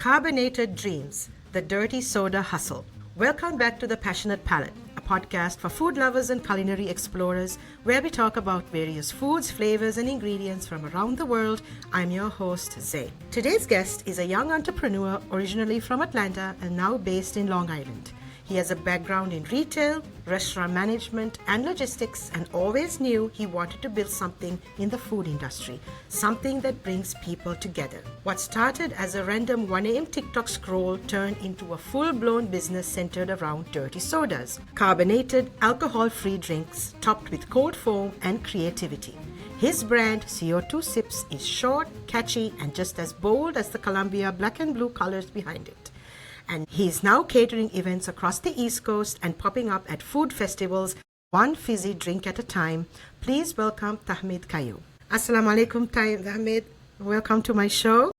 Carbonated Dreams, the Dirty Soda Hustle. Welcome back to The Passionate Palate, a podcast for food lovers and culinary explorers where we talk about various foods, flavors, and ingredients from around the world. I'm your host, Zay. Today's guest is a young entrepreneur originally from Atlanta and now based in Long Island. He has a background in retail, restaurant management, and logistics, and always knew he wanted to build something in the food industry, something that brings people together. What started as a random 1 a.m. TikTok scroll turned into a full-blown business centered around dirty sodas, carbonated, alcohol-free drinks topped with cold foam and creativity. His brand, CO2 Sips, is short, catchy, and just as bold as the Columbia black and blue colors behind it. And he's now catering events across the East Coast and popping up at food festivals, one fizzy drink at a time. Please welcome Tahmid Kayu. Assalamu alaikum, Tahmid. Welcome to my show.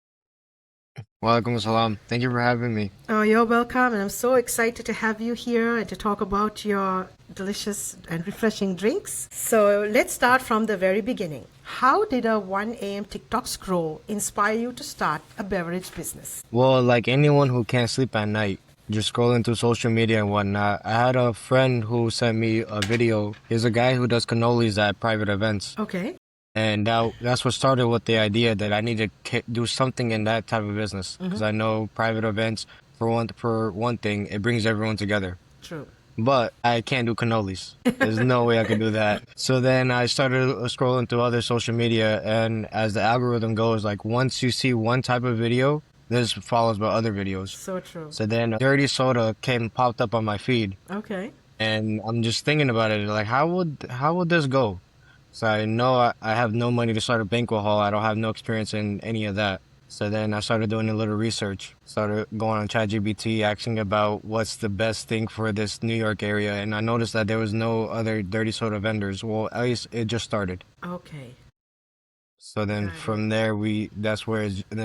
Walaikum salam. Thank you for having me. Oh, you're welcome, and I'm so excited to have you here and to talk about your delicious and refreshing drinks. So let's start from the very beginning. How did a 1 a.m. TikTok scroll inspire you to start a beverage business? Well, like anyone who can't sleep at night, just scrolling through social media and whatnot, I had a friend who sent me a video. He's a guy who does cannolis at private events. Okay. And that's what started with the idea that I need to do something in that type of business. Because I know private events, for one thing, it brings everyone together. True. But I can't do cannolis. There's no way I can do that. So then I started scrolling through other social media, and as the algorithm goes, like once you see one type of video, this follows by other videos. So true. So then dirty soda popped up on my feed. Okay. And I'm just thinking about it, like how would this go? So I know I have no money to start a banquet hall. I don't have no experience in any of that. So then I started doing a little research, started going on ChatGPT, asking about what's the best thing for this New York area. And I noticed that there was no other dirty soda vendors. Well, at least it just started. Okay. So then from there, that's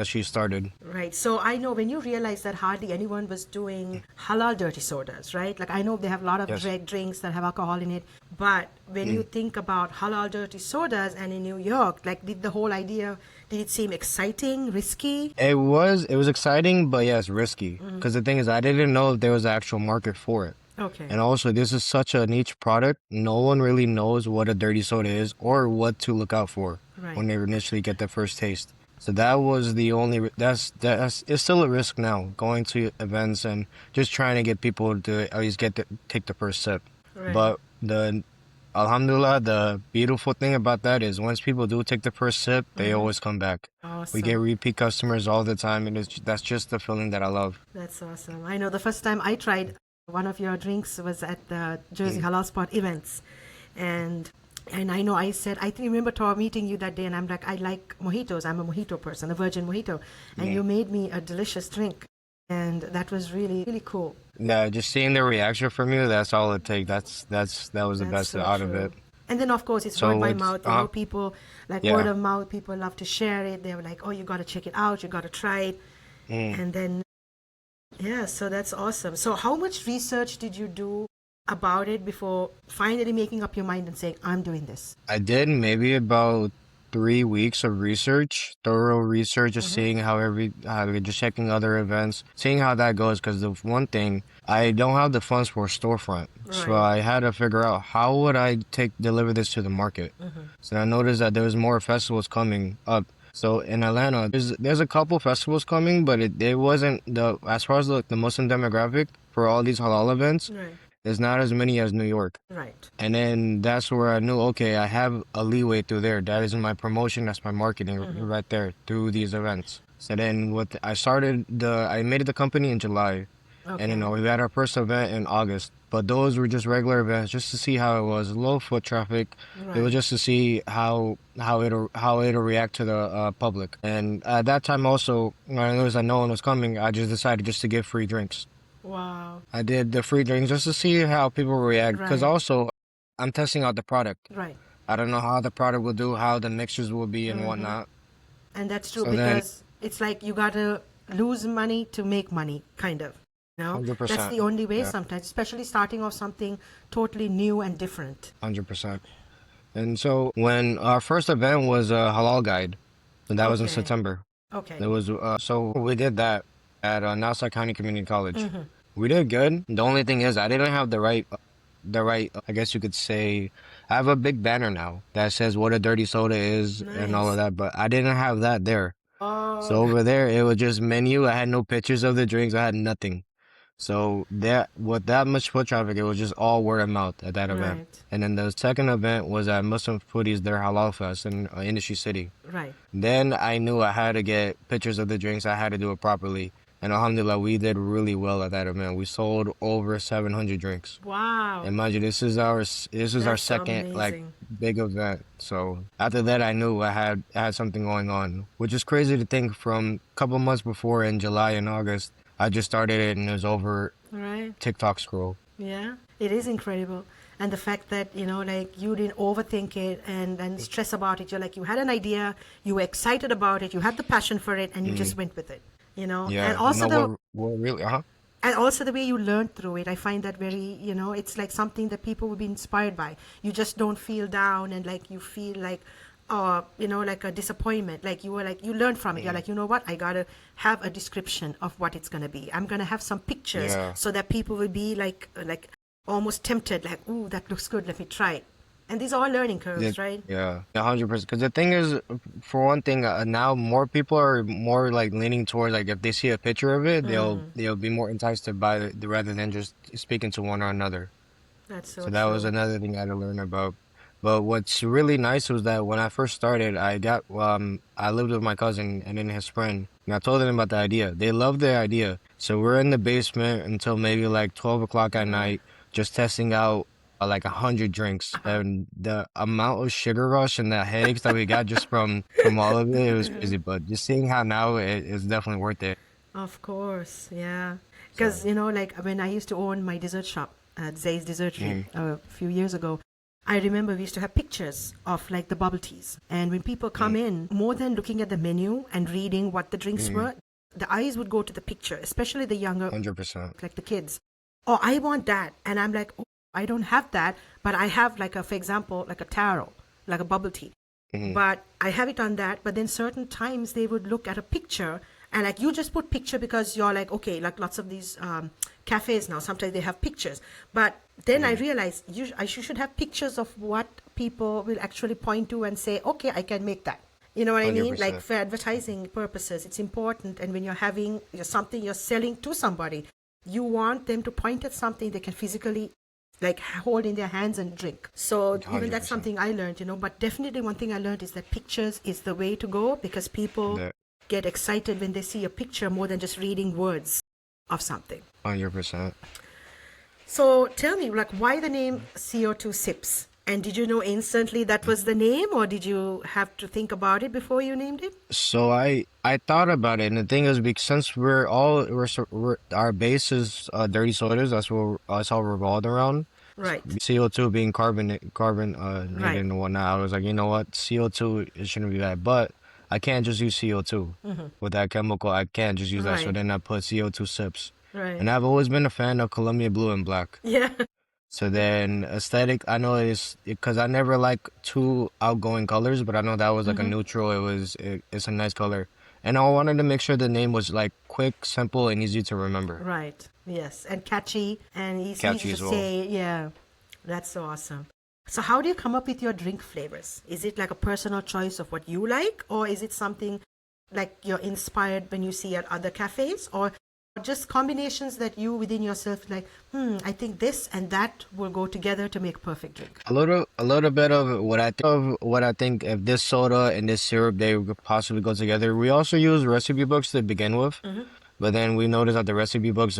she started. Right. So I know when you realize that hardly anyone was doing halal dirty sodas, right? Like I know they have a lot of drinks that have alcohol in it, but when you think about halal dirty sodas and in New York, like did it seem exciting, risky? It was exciting, but yes, risky. Because the thing is, I didn't know if there was an actual market for it. Okay. And also, this is such a niche product. No one really knows what a dirty soda is or what to look out for when they initially get their first taste. So that was the only. That's it's still a risk now, going to events and just trying to get people to at least take the first sip. Right. But Alhamdulillah, the beautiful thing about that is once people do take the first sip, they always come back. Awesome. We get repeat customers all the time, and that's just the feeling that I love. That's awesome. I know the first time I tried one of your drinks was at the Jersey Halal Spot events, and I know I remember meeting you that day, and I'm like, I like mojitos. I'm a mojito person, a virgin mojito, and you made me a delicious drink, and that was really, really cool. Yeah, just seeing the reaction from you, that's all it takes. That was the best so out true. of it. And then, of course, it's So word by it's, mouth. People, like word of mouth, people love to share it. They were like, oh, you got to check it out. You got to try it. And then, so that's awesome. So how much research did you do about it before finally making up your mind and saying, I'm doing this? I did maybe about 3 weeks of thorough research, just seeing just checking other events, seeing how that goes. Because the one thing, I don't have the funds for a storefront, so I had to figure out how would I deliver this to the market. So I noticed that there was more festivals coming up. So in Atlanta, there's a couple festivals coming, but it wasn't as far as the Muslim demographic for all these halal events. Right. There's not as many as New York. Right. And then that's where I knew, okay, I have a leeway through there. That is my promotion. That's my marketing right there through these events. So then I made the company in July. Okay. And then we had our first event in August. But those were just regular events just to see how it was. Low foot traffic. It was just to see how it'll react to the public. And at that time also, when I noticed that no one was coming, I just decided just to give free drinks. Wow. I did the free drinks just to see how people react. Because also, I'm testing out the product. Right. I don't know how the product will do, how the mixtures will be and whatnot. And that's true because it's like you got to lose money to make money, kind of. No, 100%. that's the only way sometimes, especially starting off something totally new and different. 100%. And so when our first event was a halal guide, and that was in September. Okay. It was so we did that, at Nassau County Community College. We did good. The only thing is I didn't have the right, I guess you could say, I have a big banner now that says what a dirty soda is and all of Nice. that, but I didn't have that there. So Oh, over there, it was just menu. I had no pictures of the drinks. I had nothing. So that with that much foot traffic, it was just all word of mouth at that event. right, And then the second event was at Muslim Foodies, their Halal Fest in Industry City. right. Then I knew I had to get pictures of the drinks. I had to do it properly. And alhamdulillah, we did really well at that event. We sold over 700 drinks. Wow. And mind you, this is our That's second like amazing. big event. So after that, I knew I had something going on, which is crazy to think. From a couple months before in July and August, I just started it and it was over Right. TikTok scroll. Yeah. It is incredible. And the fact that, like you didn't overthink it and stress about it. You're like, you had an idea, you were excited about it, you had the passion for it, and you just went with it. And Yeah, also what really, uh-huh. and also the way you learned through it, I find that very, it's like something that people will be inspired by. You just don't feel down and like you feel like, like a disappointment. Like you were like, you learn from it. You're like, you know what? I got to have a description of what it's going to be. I'm going to have some pictures Yeah. so that people will be like almost tempted, like, ooh, that looks good. Let me try it. And these are all learning Yeah, curves, right? yeah, 100%. Because the thing is, for one thing, now more people are more like leaning towards like if they see a picture of it, they'll be more enticed to buy it rather than just speaking to one or another. That's so So that was true. another thing I had to learn about. But what's really nice was that when I first started, I lived with my cousin and then his friend, and I told them about the idea. They loved the idea. So we're in the basement until maybe like 12 o'clock at night, just testing out like 100 drinks, and the amount of sugar rush and the headaches that we got just from all of it, it was crazy. But just seeing how now it is definitely worth it. Of course, yeah. Because, So, like when I used to own my dessert shop at Zay's Dessertery mhm, a few years ago, I remember we used to have pictures of like the bubble teas. And when people come mhm, in, more than looking at the menu and reading what the drinks mhm, were, the eyes would go to the picture, especially the younger, 100%. like the kids. Oh, I want that. And I'm like, oh, I don't have that, but I have like for example, like a taro, like a bubble tea. Hmm. But I have it on that. But then certain times they would look at a picture and like you just put picture because you're like, okay, like lots of these cafes now, sometimes they have pictures. But then I realized I should have pictures of what people will actually point to and say, okay, I can make that. You know what I mean? Like 100%. for advertising purposes, it's important. And when you're having something you're selling to somebody, you want them to point at something they can physically like hold in their hands and drink. So even that's 100%. something I learned, but definitely one thing I learned is that pictures is the way to go because people That get excited when they see a picture more than just reading words of something. 100%. So tell me, like, why the name CO2 Sips? And did you know instantly that was the name, or did you have to think about it before you named it? So I thought about it, and the thing is, because since we're our base is dirty sodas, that's all revolved around. Right, CO2 being carbon right. and whatnot. I was like, you know what, CO2 it shouldn't be bad, but I can't just use CO2 with that chemical. I can't just use that. So Right, then I put CO2 sips, right. and I've always been a fan of Columbia Blue and Black. Yeah, So then aesthetic, I know it's because I never like too outgoing colors, but I know that was like a neutral. It's a nice color, and I wanted to make sure the name was like quick, simple, and easy to remember, right. Yes, and catchy and easy catchy to as well. say. Yeah, that's so awesome. So how do you come up with your drink flavors? Is it like a personal choice of what you like, or is it something like you're inspired when you see at other cafes, or just combinations that you within yourself like, I think this and that will go together to make a perfect drink. A little bit of what I think if this soda and this syrup they could possibly go together. We also use recipe books to begin with, but then we noticed that the recipe books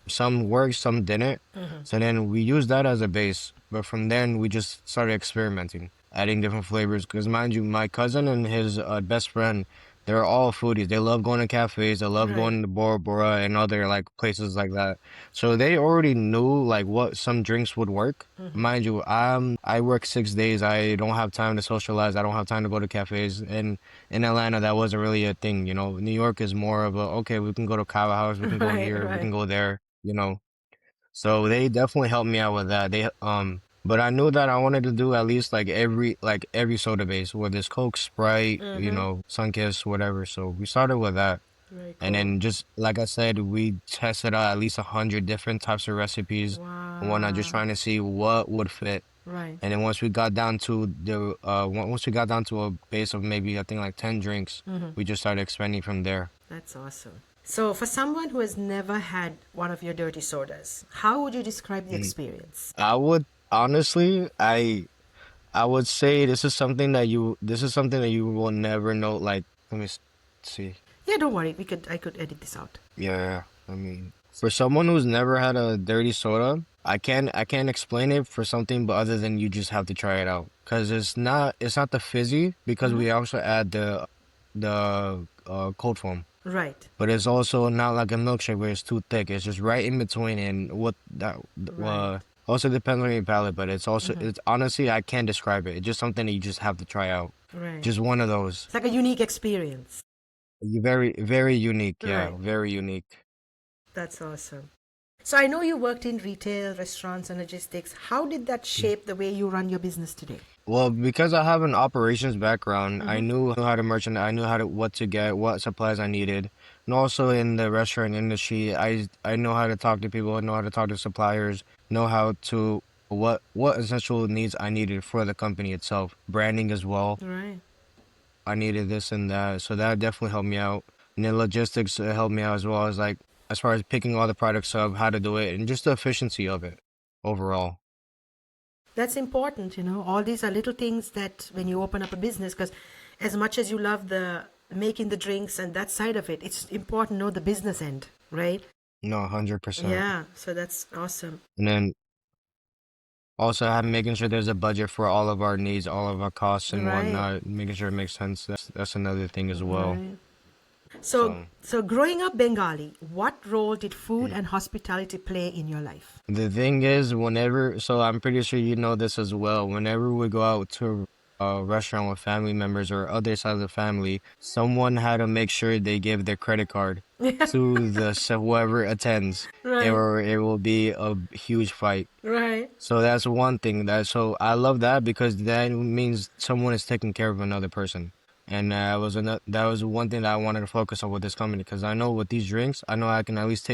some worked, some didn't. So then we used that as a base. But from then we just started experimenting, adding different flavors. Because mind you, my cousin and his best friend, they're all foodies. They love going to cafes. They love Right. going to Bora Bora and other like places like that. So they already knew like what some drinks would work. Mind you, I work 6 days. I don't have time to socialize. I don't have time to go to cafes. And in Atlanta, that wasn't really a thing. New York is more of a okay. We can go to Kava House. We can go Right, here. We can right. go there. So they definitely helped me out with that. But I knew that I wanted to do at least like every soda base, whether it's Coke, Sprite, Sunkist, whatever. So we started with that. Very And cool. then just like I said, we tested out at least 100 different types of recipes and whatnot, just Wow. trying to see what would fit. Right. And then once we got down to once we got down to a base of maybe I think like 10 drinks, we just started expanding from there. That's awesome. So, for someone who has never had one of your dirty sodas, how would you describe the Mm. experience? I would honestly, I would say this is something that you will never know. Like, let me see. Yeah, don't worry. I could edit this out. Yeah, I mean, for someone who's never had a dirty soda, I can't explain it for something, but other than you just have to try it out. Cause it's not the fizzy because we also add the cold foam. Right. But it's also not like a milkshake where it's too thick. It's just right in between, and what that Right. also depends on your palate. But it's honestly I can't describe it. It's just something that you just have to try out. Right. Just one of those. It's like a unique experience. Very unique. Yeah, Right. very unique. That's awesome. So I know you worked in retail, restaurants, and logistics. How did that shape the way you run your business today? Well, because I have an operations background, I knew how to merchandise, I knew how to what to get, what supplies I needed. And also in the restaurant industry, I know how to talk to people, I know how to talk to suppliers, know how to what essential needs I needed for the company itself. Branding as well. Right. I needed this and that. So that definitely helped me out. And then logistics helped me out as well as like as far as picking all the products up, how to do it, and just the efficiency of it overall. That's important, All these are little things that when you open up a business, because as much as you love the making the drinks and that side of it, it's important to know the business end, right? No, 100%. Yeah, so that's awesome. And then also, have making sure there's a budget for all of our needs, all of our costs and Right, whatnot, making sure it makes sense. That's another thing as well. right. So, So so growing up Bengali, what role did food mm. and hospitality play in your life? The thing is, so I'm pretty sure you know this as well. Whenever we go out to a restaurant with family members or other side of the family, someone had to make sure they give their credit card to whoever attends, Right, or it will be a huge fight. right, So that's one thing so I love that because that means someone is taking care of another person. And that was one thing that I wanted to focus on with this company because I know with these drinks, I know I can at least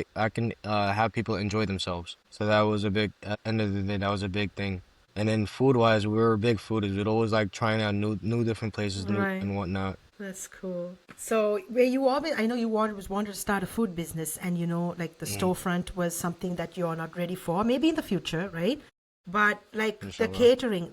have people enjoy themselves. So that was a big at the end of the day, that was a big thing. And then food wise, we were big foodies. We'd always like trying out new different places, new right. and whatnot. That's cool. So, where you always, I know you wanted to start a food business, and like the Mm, storefront was something that you're not ready for, maybe in the future, right? But like inshallah.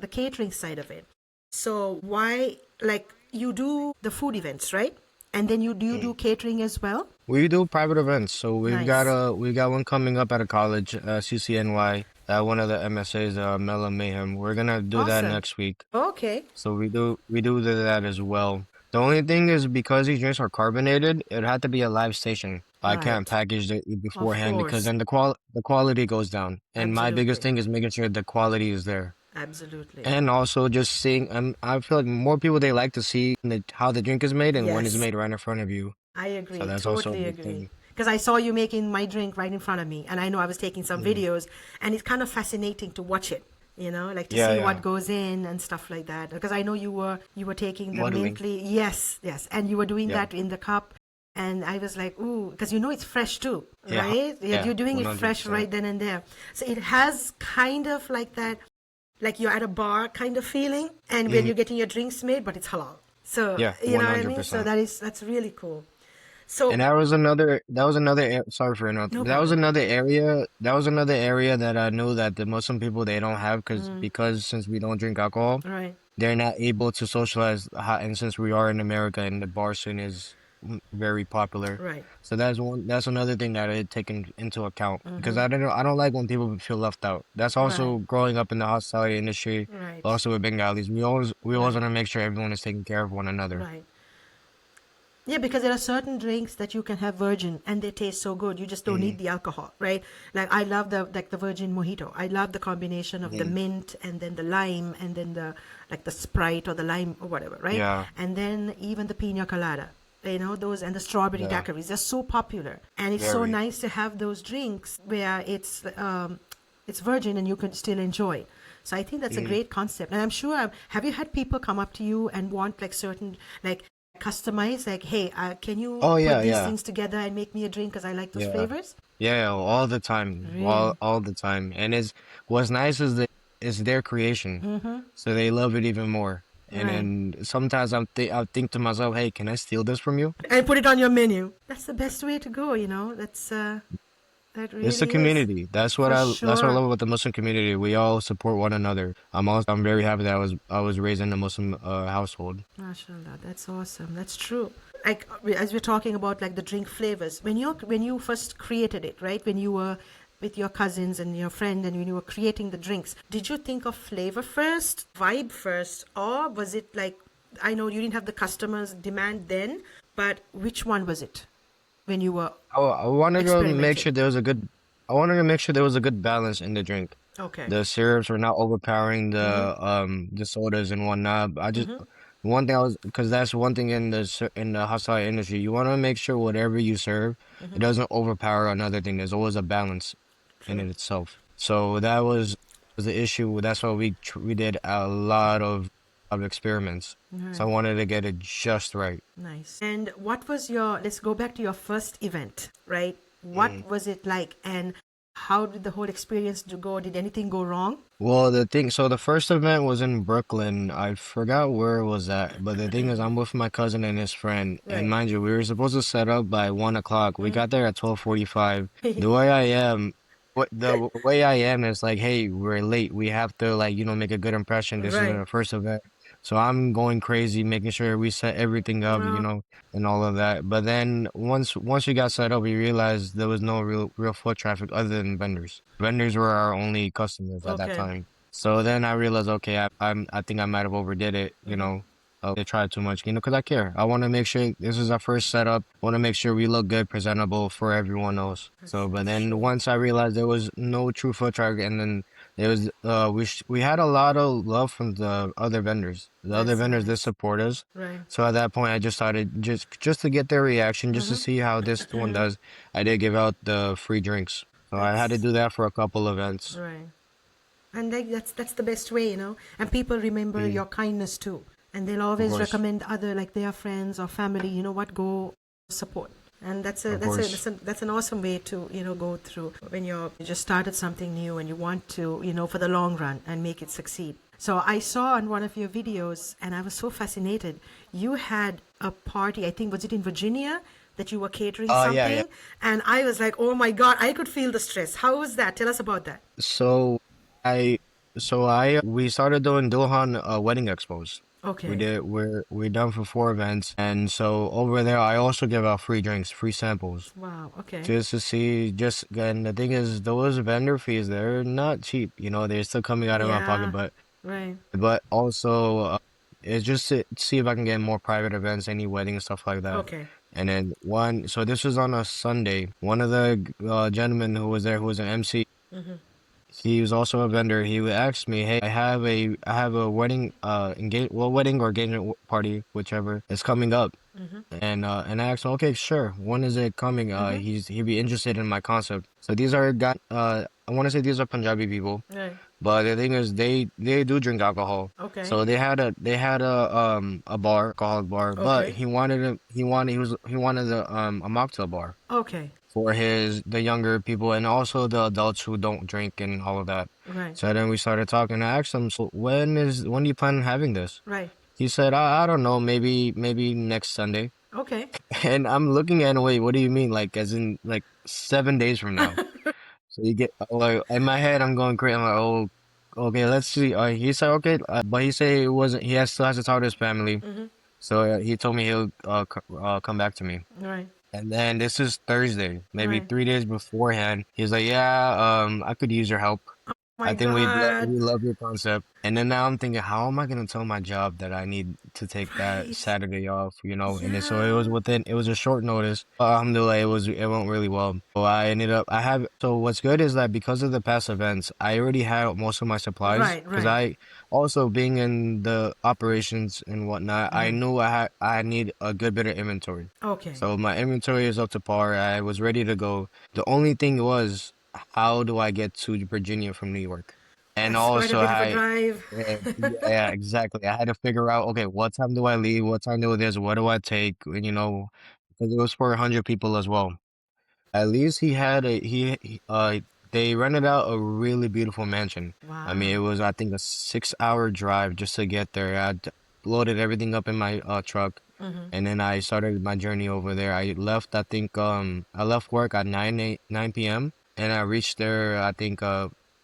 the catering side of it. So, why, like, you do the food events, right? And then you do Mm. catering as well? We do private events, so Nice. we got one coming up at a college, CCNY, one of the MSAs, Mela Mayhem. We're gonna do that Awesome. next week. Okay. So we do that as well. The only thing is because these drinks are carbonated, it had to be a live station. I can't Right. package it Of beforehand because course. then the quality goes down. And my biggest Absolutely. thing is making sure the quality is there. Absolutely. And also just seeing, I feel like more people they like to see how the drink is made and when it's Yes. made right in front of you. I So agree, that's also a totally big agree. thing. Because I saw you making my drink right in front of me, and I know I was taking some Mm. videos, and it's kind of fascinating to watch it. Like to Yeah, see what yeah. goes in and stuff like that. Because I know you were taking the Modeling. mintly, yes, yes, and you were doing Yeah. that in the cup, and I was like, ooh, because it's fresh too, Yeah. right? You're Yeah. doing it fresh 100%. right then and there, so it has kind of like that, like you're at a bar kind of feeling, and when Hmm. you're getting your drinks made, but it's halal. So Yeah, you know what I mean. So 100%. that's really cool. And So sorry for interrupting, no but that was problem. another area that I knew that the Muslim people they don't have because since we don't drink alcohol, Right. they're not able to socialize. And since we are in America and the bar scene is very popular, Right. so that's another thing that I had taken into account because I don't like when people feel left out. That's Right. also growing up in the hospitality industry, Right. also with Bengalis. We always Right. want to make sure everyone is taking care of one another. Right. Yeah, because there are certain drinks that you can have virgin and they taste so good. You just don't need Mm, the alcohol, right? Like I love the virgin mojito. I love the combination of the mm, mint and then the lime and then the Sprite or the lime or whatever, right? yeah, And then even the pina colada. Those and the strawberry yeah, daiquiris. They're so popular. And it's so very. nice to have those drinks where it's virgin and you can still enjoy. So I think that's a Mm. great concept. And I'm sure have you had people come up to you and want like certain like customize? Like, hey, can you Oh put yeah, these yeah, things together and make me a drink because I like those yeah. flavors? Yeah, all the time, Really? all the time. And it's what's nice is that it's their creation, Mm-hmm. so they love it even more. And Right. then sometimes I think to myself, hey, can I steal this from you? And put it on your menu. That's the best way to go, you know. That It's the really is. community. For That's what I sure. love about the Muslim community. We all support one another. I'm very happy that I was raised in a Muslim household. MashaAllah, that's awesome. That's true. Like as we're talking about like the drink flavors, when you first created it, right? When you were with your cousins and your friend, and when you were creating the drinks, did you think of flavor first, vibe first, or was it like, I know you didn't have the customers demand then, but which one was it when you were I wanted to make experimenting? sure there was a good I wanted to make sure there was a good balance in the drink. Okay. The syrups were not overpowering Mm-hmm. the sodas and whatnot. I just Mm-hmm. one thing I was because that's one thing in in the hostile industry. You want to make sure whatever you serve, it doesn't overpower another thing. There's always a balance in True. it itself. So that was the issue. That's why we did a lot of experiments. So I Right. wanted to get it just right. Nice. And what was your, let's go back to your first event, right? What was it like, and how did the whole experience go? Did anything go wrong? Well, so the first event was in Brooklyn. I forgot where it was at, but the thing is, I'm with my cousin and his friend, and Right. mind you, we were supposed to set up by 1 o'clock. We got there at 12:45. The way I am, the way I am is like, hey, we're late. We have to like, make a good impression. This is Right. our first event, so I'm going crazy, making sure we set everything up, Well, and all of that. But then once we got set up, we realized there was no real foot traffic other than vendors. Vendors were our only customers at that okay. time. So then I realized, okay, I think I might have overdid it, they tried too much, because I care. I want to make sure this is our first setup. I want to make sure we look good, presentable for everyone else. So, but That's then true. once I realized there was no true foot traffic, and then there was, we had a lot of love from the other vendors. The other That's vendors did nice. support us. Right. So at that point, I just started just to get their reaction, just to Mm-hmm. see how this one does. I did give out the free drinks. So I had to That's do that for a couple events. right. And like that's the best way, you know. And people remember Mm, your kindness too, and they'll of always course, recommend other like their friends or family. You know what? Go support. And of course. that's an awesome way to go through when you just started something new and you want to for the long run and make it succeed. So I saw on one of your videos and I was so fascinated. You had a party, I think, was it in Virginia, that you were catering Yeah, yeah. something, and I was like, oh my god, I could feel the stress. How was that? Tell us about that. So I, we started doing Dulhan wedding expos. Okay. We done for 4 events, and so over there, I also give out free drinks, free samples, Wow. Okay. just to see. And the thing is, those vendor fees, they're not cheap. They're still coming out of my pocket, Yeah. Right. but also it's just to see if I can get more private events, any weddings, stuff like that. Okay. And then so this was on a Sunday. One of the gentlemen who was there, who was an MC, he was also a vendor. He would ask me, "Hey, I have a wedding, wedding or engagement party, whichever, is coming up." And I asked him, "Okay, sure. When is it coming?" He'd be interested in my concept. So these are I want to say these are Punjabi people, Right. but the thing is, they do drink alcohol. Okay. So they had a bar, alcoholic bar, but Okay. he wanted a mocktail bar Okay. for the younger people and also the adults who don't drink and all of that. Right. So then we started talking. I asked him, "So when do you plan on having this?" Right. He said, I don't know, maybe next Sunday." Okay. And I'm looking at him, wait, what do you mean? Like, as in, like, 7 days from now? So you get, like, in my head, I'm going crazy. I'm like, oh, okay, let's see. He said, okay, but he said it wasn't, still has to talk to his family. So he told me he'll come back to me. Right. And then this is Thursday, maybe Right. 3 days beforehand. He's like, yeah, I could use your help. My I think God. we love your concept. And then now I'm thinking, how am I gonna tell my job that I need to take that Right. Saturday off, And then, so Yeah. it was a short notice. Alhamdulillah, it went really well. So so what's good is that because of the past events, I already had most of my supplies. Right. Because Right. I also being in the operations and whatnot, I knew I need a good bit of inventory. Okay. So my inventory is up to par. I was ready to go. The only thing was, how do I get to Virginia from New York? And That's quite a also bit of a I drive. yeah, yeah, exactly. I had to figure out, okay, what time do I leave? What time do this? What do I take? And, because it was for 100 people as well. At least he had they rented out a really beautiful mansion. I mean, it Wow. was, I think, a 6-hour drive just to get there. I loaded everything up in my truck, Mm-hmm. and then I started my journey over there. I left, I think, I left work at 9 p.m. and I reached there, I think,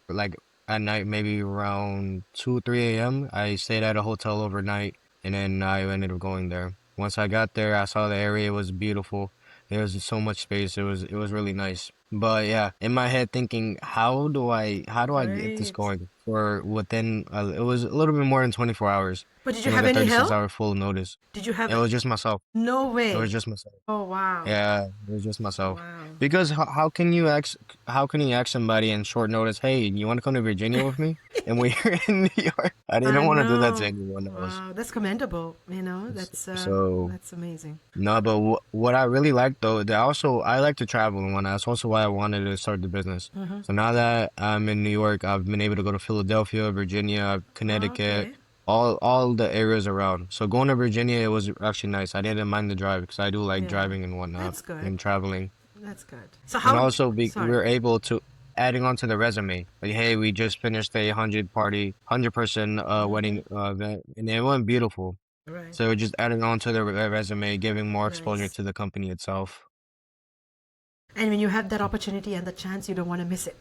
like at night, maybe around 2, 3 a.m. I stayed at a hotel overnight, and then I ended up going there. Once I got there, I saw the area, it was beautiful. There was so much space. It was really nice. But yeah, in my head thinking, how do I get this Great. going for within it was a little bit more than 24 hours. But did You you know, have the any 36 help? hour full notice. Did you It have? was just myself. No It was way. just myself. Oh, wow. Yeah, it was just myself. Wow. Because how can you ask somebody in short notice, hey, you want to come to Virginia with me? And we're in New York. I I didn't want to do that to know. anyone else. Wow. That's commendable. So That's amazing. no, but what I really like though, I like to travel and whatnot. That's also why I wanted to start the business. Mm-hmm. So now that I'm in New York, I've been able to go to Philadelphia, Virginia, Connecticut, Okay. all the areas around. So going to Virginia, it was actually nice. I didn't mind the drive because I do like Yeah. driving and whatnot That's good. and traveling. That's good. So And how? also Sorry. we're able to adding on to the resume. Like, hey, we just finished a 100 person wedding Mm-hmm. event, and it went beautiful. Right. So just adding on to the resume, giving more exposure Nice. to the company itself. And when you have that opportunity and the chance, you don't want to miss it.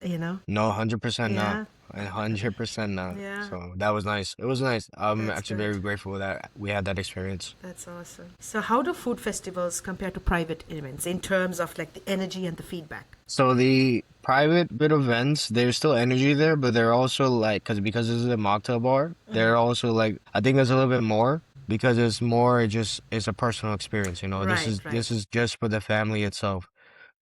You know? No, 100% not. Yeah. 100% not. Yeah. So that was nice. It was nice. I'm That's actually good. very grateful that we had that experience. That's awesome. So how do food festivals compare to private events in terms of like the energy and the feedback? So the private bit events, there's still energy there, but they're also like, because this is a mocktail bar, Mm-hmm. they're also like, I think there's a little bit more because it's more just, it's a personal experience, you know. This Right. is Right. this is just for the family itself.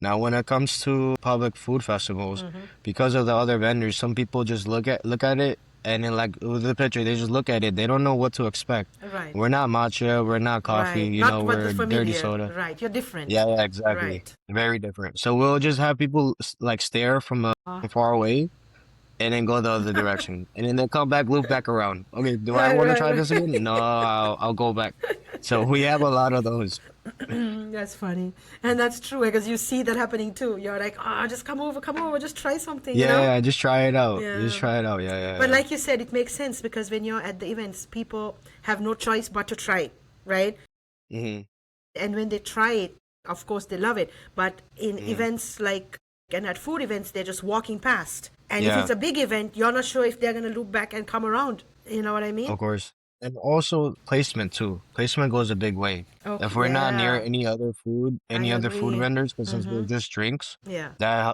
Now, when it comes to public food festivals, Mm-hmm. because of the other vendors, some people just look at it and then like with the picture, they just look at it. They don't know what to expect. Right. We're not matcha, we're not coffee, Right. Not what we're is dirty familiar. soda. Right. You're Yeah, different. yeah, exactly. Right. Very different. So we'll just have people like stare from far away and then go the other direction. And then they'll come back, loop back around. Okay, do I Right. want to Right. try this Right. again? No, I'll go back. So we have a lot of those. That's funny. And that's true because you see that happening too. You're like, oh, just come over, just try something, you know? Yeah, just try it out. Just Yeah. try it out. Yeah, But yeah, like you said, it makes sense because when you're at the events, people have no choice but to try it, right? yeah. And when they try it, of course, they love it. But in Hmm. events like, and at food events, they're just walking past. And if Yeah, it's a big event, you're not sure if they're going to loop back and come around. You know what I mean? of course. And also placement too. Placement goes a big way. If Okay, we're not near yeah, any I other food agree. vendors, because since we're Mm-hmm. just drinks, Yeah, that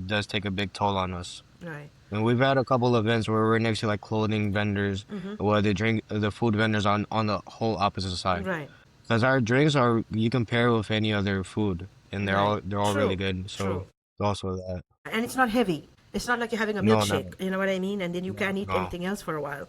does take a big toll on us. right. And we've had a couple of events where we're next to like clothing vendors, Mm-hmm. where the food vendors on the whole opposite side. Right, Because our drinks are you compare with any other food, and right. they're all really True, good. true. So also that. And it's not heavy. It's not like you're having a No, no, milkshake. You know what I mean? And then you no, can't eat no. anything else for a while.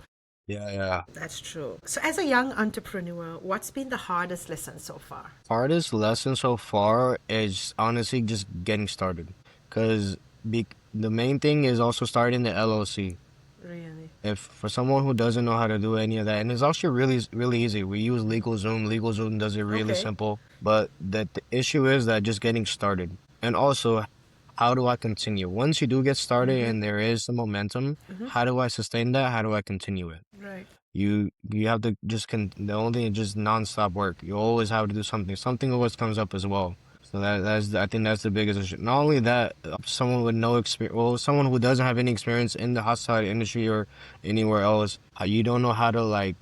Yeah, yeah. That's true. So, as a young entrepreneur, what's been the hardest lesson so far? Hardest lesson so far is honestly just getting started. Because the main thing is also starting the LLC. Really? If for someone who doesn't know how to do any of that, and it's actually really easy. We use LegalZoom. LegalZoom does it really Okay. simple. But the issue is that just getting started. And also, how do I continue? Once you do get started Mm-hmm. and there is some momentum, Mm-hmm. how do I sustain that? How do I continue it? Right. You have to just the only thing is just nonstop work. You always have to do something. Something always comes up as well. So that's I think that's the biggest issue. Not only that, someone with no experience, well, someone who doesn't have any experience in the hospitality industry or anywhere else, you don't know how to like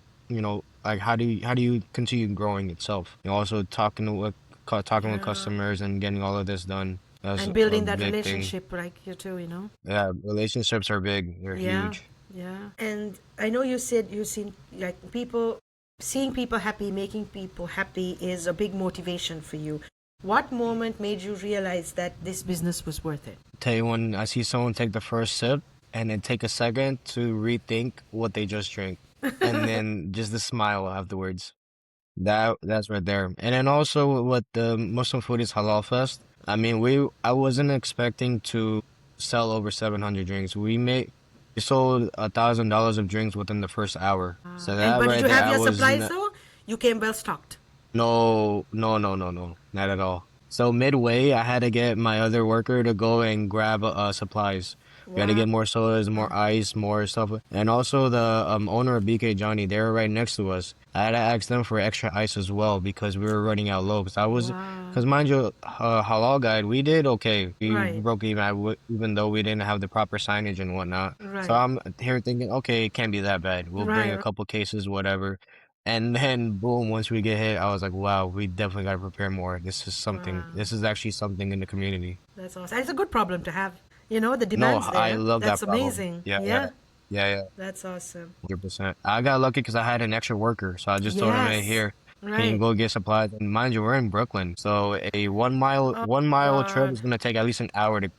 how do you continue growing itself? And also talking with Yeah. customers and getting all of this done. That's And a building that big thing. relationship like you too, you know? Yeah, relationships are big. They're Yeah. huge. Yeah. And I know you said you've seen like people, seeing people happy, making people happy is a big motivation for you. What moment made you realize that this business was worth it? Tell you when I see someone take the first sip and then take a second to rethink what they just drank, and then just the smile afterwards. That's right there. And then also with the Muslim Foodies Halal Fest, I mean, I wasn't expecting to. sell over 700 drinks. We sold $1,000 of drinks within the first hour. So And that but did right you there, have I your was supplies though? You came well stocked. no, no, no, no, no, not at all. So midway, I had to get my other worker to go and grab supplies. We had to Wow. get more sodas, more ice, more stuff, and also the owner of BK Johnny. They were right next to us. I had to ask them for extra ice as well because we were running out low. Wow. Because mind you, halal guide, we did okay. We Right. broke even, even though we didn't have the proper signage and whatnot. So Right. I'm here thinking, okay, it can't be that bad. We'll bring a Right. couple cases, whatever. And then boom, once we get hit, I was like, wow, we definitely got to prepare more. Wow. This is actually something in the community. That's awesome. And it's a good problem to have. You know, the No, demand's I there. love That's that problem. amazing. Yeah, yeah, Yeah. yeah, yeah, That's awesome. 100%. I got lucky because I had an extra worker. So I just told him, hey, Yes. here, can you Right. go get supplies? And mind you, we're in Brooklyn. So a Oh, 1 mile trip God. is going to take at least an hour to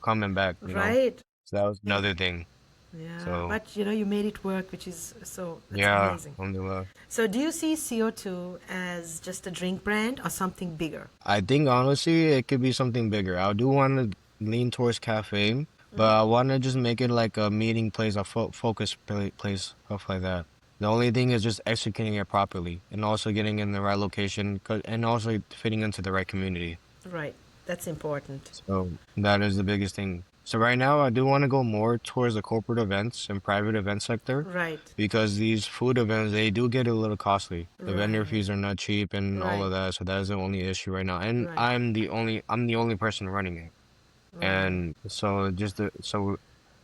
come and back, you know? Right. So that was another thing. Yeah. So But you know, you made it work, which is so, that's yeah, amazing. alhamdulillah. So, do you see CO2 as just a drink brand or something bigger? I think honestly, it could be something bigger. I do want to lean towards cafe, but I want to just make it like a meeting place, a focus place, stuff like that. The only thing is just executing it properly and also getting in the right location and also fitting into the right community. Right. That's important. So that is the biggest thing. So right now, I do want to go more towards the corporate events and private event sector Right. because these food events, they do get a little costly. The vendor Right. fees are not cheap and all Right. of that. So that is the only issue right now. And Right. I'm the only person running it. Right. And so so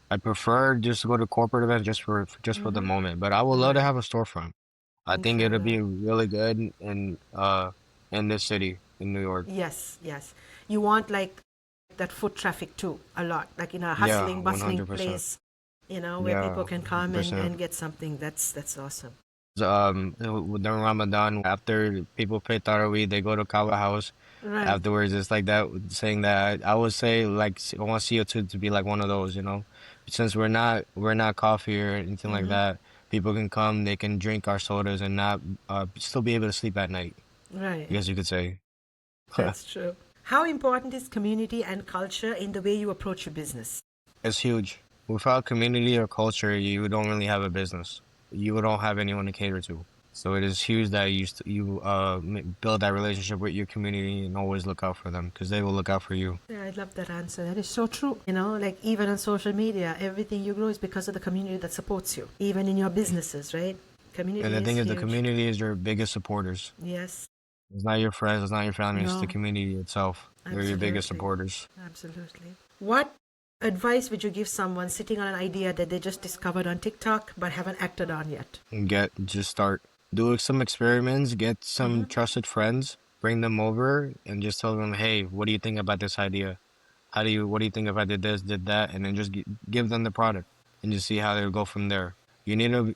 I prefer just to go to corporate events just for the Mm-hmm. moment. But I would love to Right. have a storefront. I think it'll Inshallah. be really good in this city in New York. Yes. Yes. You want like that foot traffic too, a lot, like in a Yeah, hustling, bustling 100%. place, you know, where Yeah, people can come 100%. and get something. That's awesome. During Ramadan, after people pray Taraweeh, they go to Kaaba house. Right. Afterwards, it's like that, saying that I would say like I want CO2 to be like one of those, you know, since we're not coffee or anything like Mm-hmm. that. People can come, they can drink our sodas and not still be able to sleep at night. I Right. guess you could say. That's true. How important is community and culture in the way you approach your business? It's huge. Without community or culture, you don't really have a business. You don't have anyone to cater to. So it is huge that you build that relationship with your community and always look out for them because they will look out for you. Yeah, I love that answer. That is so true. You know, like even on social media, everything you grow is because of the community that supports you, even in your businesses, right? And Community the is thing is, the huge. community is your biggest supporters. Yes. It's not your friends, it's not your family, it's the No, community itself. They're your biggest absolutely. supporters. Absolutely. What advice would you give someone sitting on an idea that they just discovered on TikTok but haven't acted on yet? And just start. Do some experiments, get Mm-hmm. some trusted friends, bring them over, and just tell them, hey, what do you think about this idea? What do you think if I did this, did that? And then just give them the product and just see how they'll go from there. You need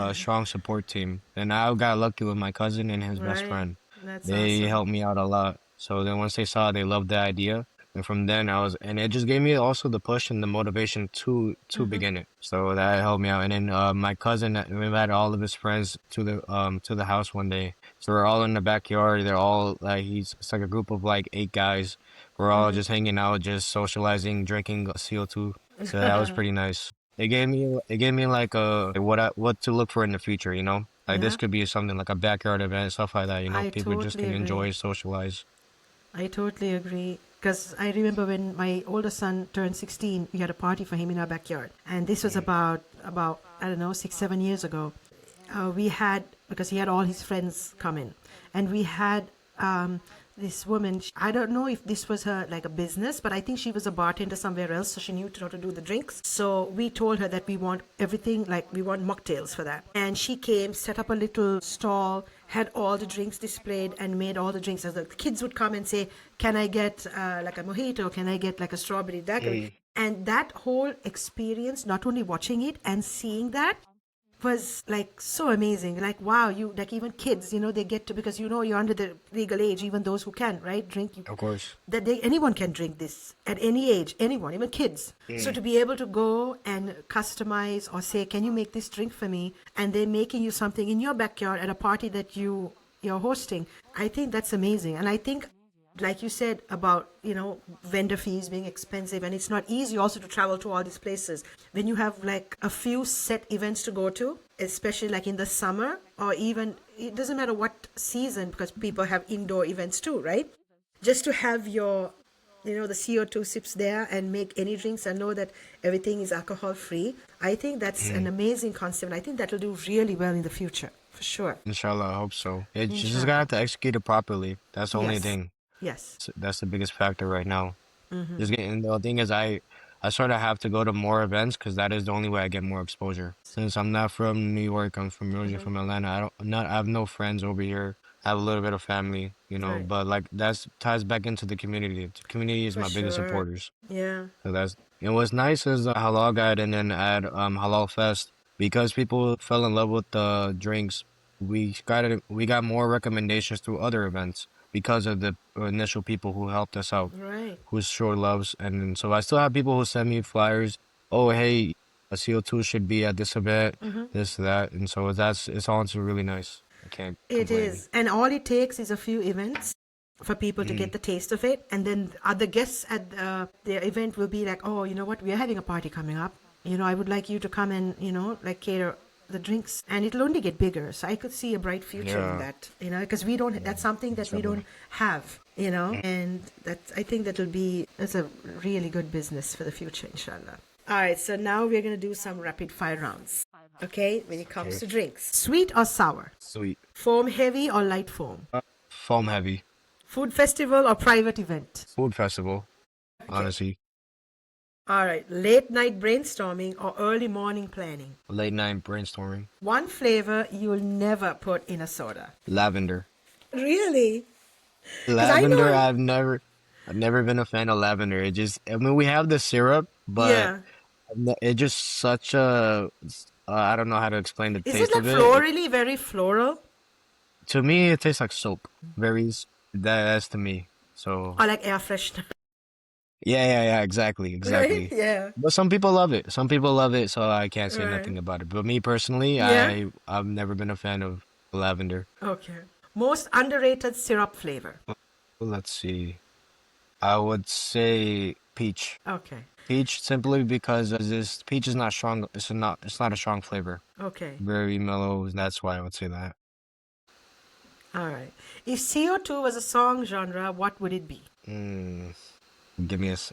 a strong support team. And I got lucky with my cousin and his best Right. friend. That's They awesome. helped me out a lot. So then once they saw it, they loved the idea. And from then and it just gave me also the push and the motivation to Mm-hmm. begin it. So that helped me out. And then my cousin, we invited all of his friends to the house one day. So we're all in the backyard. They're all like it's like a group of like 8 guys. We're all Mm-hmm. just hanging out, just socializing, drinking CO2. So that was pretty nice. It gave me like what to look for in the future, you know? Like this Yeah, could be something like a backyard event, stuff like that, you know? I People just totally can agree. enjoy, socialize. I totally agree. Because I remember when my older son turned 16, we had a party for him in our backyard. And this was about I don't know, 6, 7 years ago. We had, because he had all his friends come in. And we had this woman, I don't know if this was her like a business, but I think she was a bartender somewhere else, so she knew how to do the drinks. So we told her that we want everything, like we want mocktails for that. And she came, set up a little stall, had all the drinks displayed, and made all the drinks. As the kids would come and say, "Can I get like a mojito? Can I get like a strawberry daiquiri?" And that whole experience, not only watching it and seeing that, was like so amazing. Like, wow, you like even kids, you know, they get to, because you know you're under the legal age, even those who can, right, drink, you, Of course. that anyone can drink this at any age, anyone, even kids. So to be able to go and customize or say, can you make this drink for me, and they're making you something in your backyard at a party that you're hosting, I think that's amazing. And I think like you said about, vendor fees being expensive, and it's not easy also to travel to all these places when you have like a few set events to go to, especially like in the summer, or even it doesn't matter what season, because people have indoor events too, right? Just to have your, the CO2 sips there and make any drinks and know that everything is alcohol free. I think that's an amazing concept. I think that will do really well in the future, for sure. Inshallah, I hope so. You just gotta Inshallah. have to execute it properly. That's the only Yes. thing. Yes. That's the biggest factor right now. Just getting the thing is I sort of have to go to more events because that is the only way I get more exposure. Since I'm not from New York, I'm from originally from Atlanta. I have no friends over here. I have a little bit of family, Right. but like that's ties back into the community. The community is For my biggest sure. supporters. Yeah. So that's what's nice is the halal guide and then at Halal Fest because people fell in love with the drinks. We got more recommendations through other events because of the initial people who helped us out, Right. who showed loves, and so I still have people who send me flyers. Oh, hey, a CO2 should be at this event, this that, and so it's honestly really nice. I can't It complain. is. And all it takes is a few events for people to get Mm, the taste of it. And then other guests at the event will be like, oh, you know what? We're having a party coming up. I would like you to come and, like cater the drinks. And it'll only get bigger. So I could see a bright future in yeah, that, because we don't, that's something that we inshallah. don't have, and I think that's a really good business for the future, inshallah. All right. So now we're going to do some rapid fire rounds. Okay. When it comes Okay. to drinks, sweet or sour? Sweet. Foam heavy or light foam? Foam heavy. Food festival or private event? Food festival, Okay. honestly. All right. Late night brainstorming or early morning planning? Late night brainstorming. One flavor you'll never put in a soda. Lavender. Really? Because I Lavender, know. I've never been a fan of lavender. I mean, we have the syrup, but Yeah. it's just such I don't know how to explain the Is it taste like of it. florally, very floral? To me, it tastes like soap. That's to me. So, Or like air freshener? yeah, exactly, Right? exactly. Yeah. But some people love it. Some people love it, so I can't say Right. nothing about it. But me personally, Yeah. I've never been a fan of lavender. Okay. Most underrated syrup flavor? Let's see. I would say peach. Okay. Peach simply because this peach is not strong. It's not a strong flavor. Okay. Very mellow. That's why I would say that. All right. If CO2 was a song genre, what would it be? Mm, give me a s-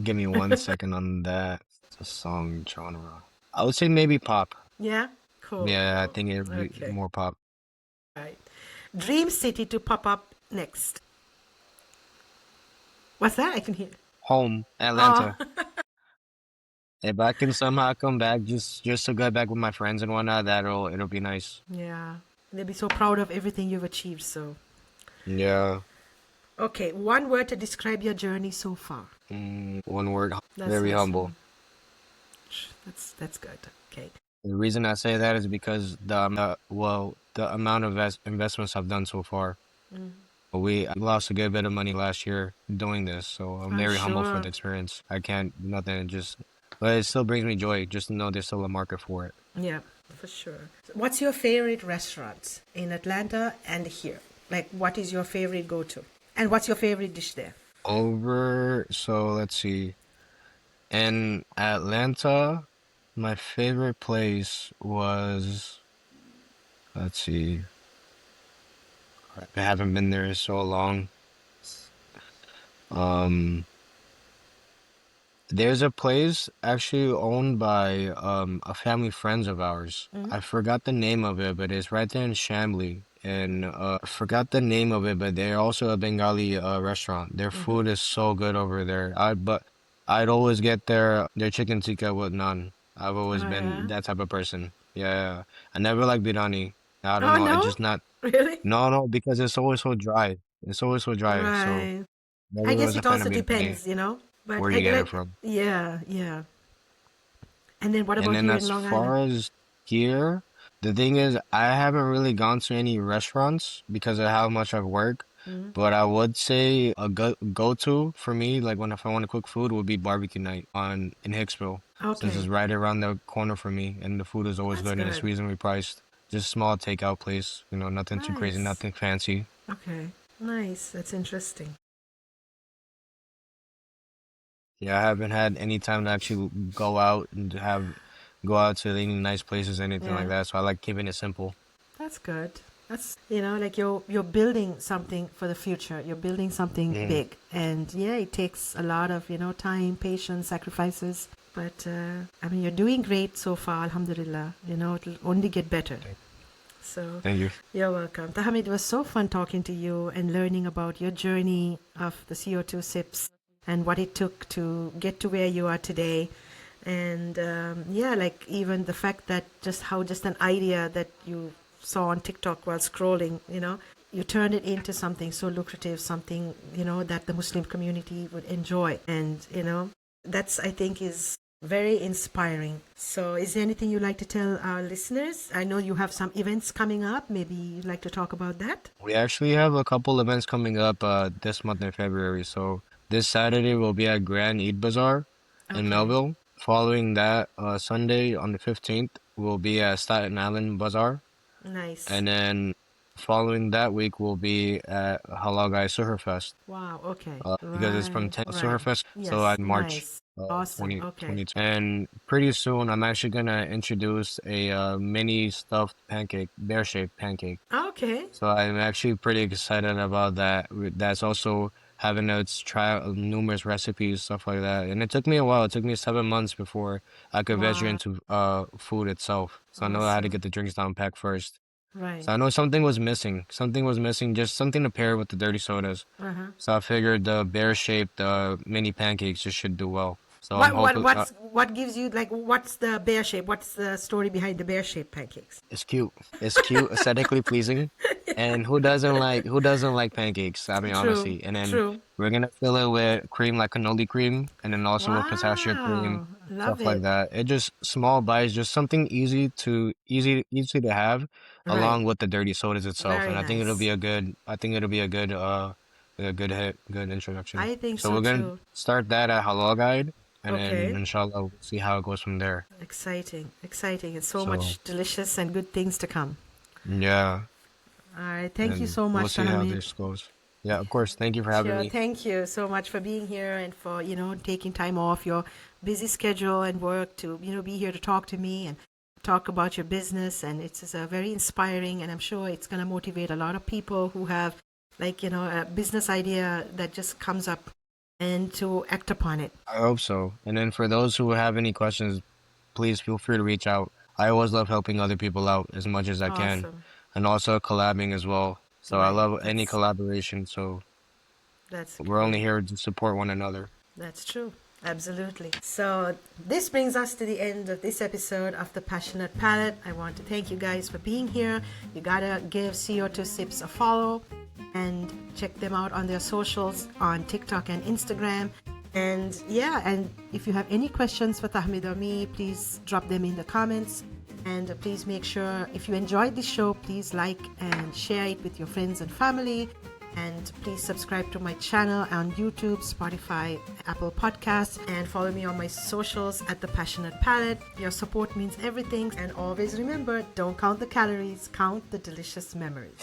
give me 1 second on that. It's a song genre. I would say maybe pop. Yeah? Cool. Yeah, I think it'd be Okay. more pop. Right. Dream city to pop up next. What's that? I can hear. Home, Oh, Atlanta. If I can somehow come back, just to get back with my friends and whatnot, it'll be nice. yeah. They'll be so proud of everything you've achieved. So, Yeah. okay. One word to describe your journey so far. One word. That's Very humble. awesome. That's good. Okay. The reason I say that is because the amount of investments I've done so far. We lost a good bit of money last year doing this, so I'm I'm very humble for sure. the experience. I can't do nothing, but it still brings me joy just to know there's still a market for it. Yeah, for sure. What's your favorite restaurant in Atlanta and here? Like, what is your favorite go-to? And what's your favorite dish there? So let's see. In Atlanta, my favorite place was, let's see, I haven't been there in so long. Um, There's a place actually owned by a family friends of ours. I forgot the name of it, but it's right there in Chambly. And I forgot the name of it, but they're also a Bengali restaurant. Their food is so good over there. I'd always get their chicken tikka with naan. I've always Oh, been yeah. that type of person. Yeah. I never like biryani. I don't Oh, know. I no? just not. Really? No, no, because it's always so dry. It's always so dry. So Right. I never guess was a it fan also of biryani. depends, But Where I you get it like, from? yeah, yeah. And then what And about then here in as Long Island? far as here, the thing is, I haven't really gone to any restaurants because of how much I've worked. But I would say a go to for me, like when if I want to cook food, would be barbecue night on in Hicksville, since it's Okay. right around the corner for me, and the food is always That's good and it's good. reasonably priced. Just small takeout place, nothing too crazy, Nice. nothing fancy. Okay. Nice. That's interesting. Yeah, I haven't had any time to actually go out and go out to any nice places, anything like Yeah, that. So I like keeping it simple. that's good. That's, like you're building something for the future. You're building something Mm, big, and yeah, it takes a lot of time, patience, sacrifices. But I mean, you're doing great so far, Alhamdulillah. It'll only get better. thank So thank you. you're welcome. Tahamid, it was so fun talking to you and learning about your journey of the CO2 sips and what it took to get to where you are today. And yeah, like even the fact that just an idea that you saw on TikTok while scrolling, you turned it into something so lucrative, something, that the Muslim community would enjoy. And, that's, I think, is very inspiring. So, is there anything you'd like to tell our listeners? I know you have some events coming up. Maybe you'd like to talk about that? We actually have a couple events coming up this month in February. So this Saturday we'll be at Grand Eid Bazaar in Okay. Melville. Following that, Sunday on the 15th, we'll be at Staten Island Bazaar. Nice. And then following that week, we'll be at Halal Guy Suherfest. Wow. Okay. Because it's from Right. 10 Right. Suherfest, so Yes. at March Nice. Awesome. Okay. 2022. And pretty soon, I'm actually gonna introduce a mini stuffed pancake, bear-shaped pancake. Okay. So I'm actually pretty excited about that. That's also having to try out numerous recipes, stuff like that. And it took me a while. It took me 7 months before I could venture Wow. into food itself. So I know I had to Awesome. get the drinks down packed first. Right. So I know something was missing. Something was missing, just something to pair with the dirty sodas. Uh-huh. So I figured the bear-shaped mini pancakes just should do well. So I'm What what hoping what's what gives you, like, what's the bear shape? What's the story behind the bear shaped pancakes? it's cute. It's cute, aesthetically pleasing. And who doesn't like pancakes? I mean, True. honestly. And then True. we're gonna fill it with cream like cannoli cream, and then also with pistachio cream, Wow. Love stuff like it. that. It just small bites, just something easy to have, Right. along with the dirty sodas itself. Very And I think it'll nice. be a good hit, good introduction. I think So so we're gonna too. start that at Halal Guide, and then Okay. inshallah we'll see how it goes from there. Exciting. Exciting. And so So much delicious and good things to come. yeah, All right. Thank you and so we'll much, see how Tahamid. this goes. Yeah, of course. Thank you for having Sure. me. Thank you so much for being here and for, taking time off your busy schedule and work to, be here to talk to me and talk about your business. And it's just, very inspiring. And I'm sure it's going to motivate a lot of people who have, like, a business idea that just comes up and to act upon it. I hope so. And then for those who have any questions, please feel free to reach out. I always love helping other people out as much as I can, Awesome. and also collabing as well. So I Right. love any collaboration. So That's we're good. only here to support one another. That's true. Absolutely. So, this brings us to the end of this episode of The Passionate Palate. I want to thank you guys for being here. You gotta give CO2 Sips a follow and check them out on their socials on TikTok and Instagram. And yeah, and if you have any questions for Tahmid or me, please drop them in the comments. And please make sure, if you enjoyed this show, please like and share it with your friends and family. And please subscribe to my channel on YouTube, Spotify, Apple Podcasts, and follow me on my socials at The Passionate Palate. Your support means everything. And always remember, don't count the calories, count the delicious memories.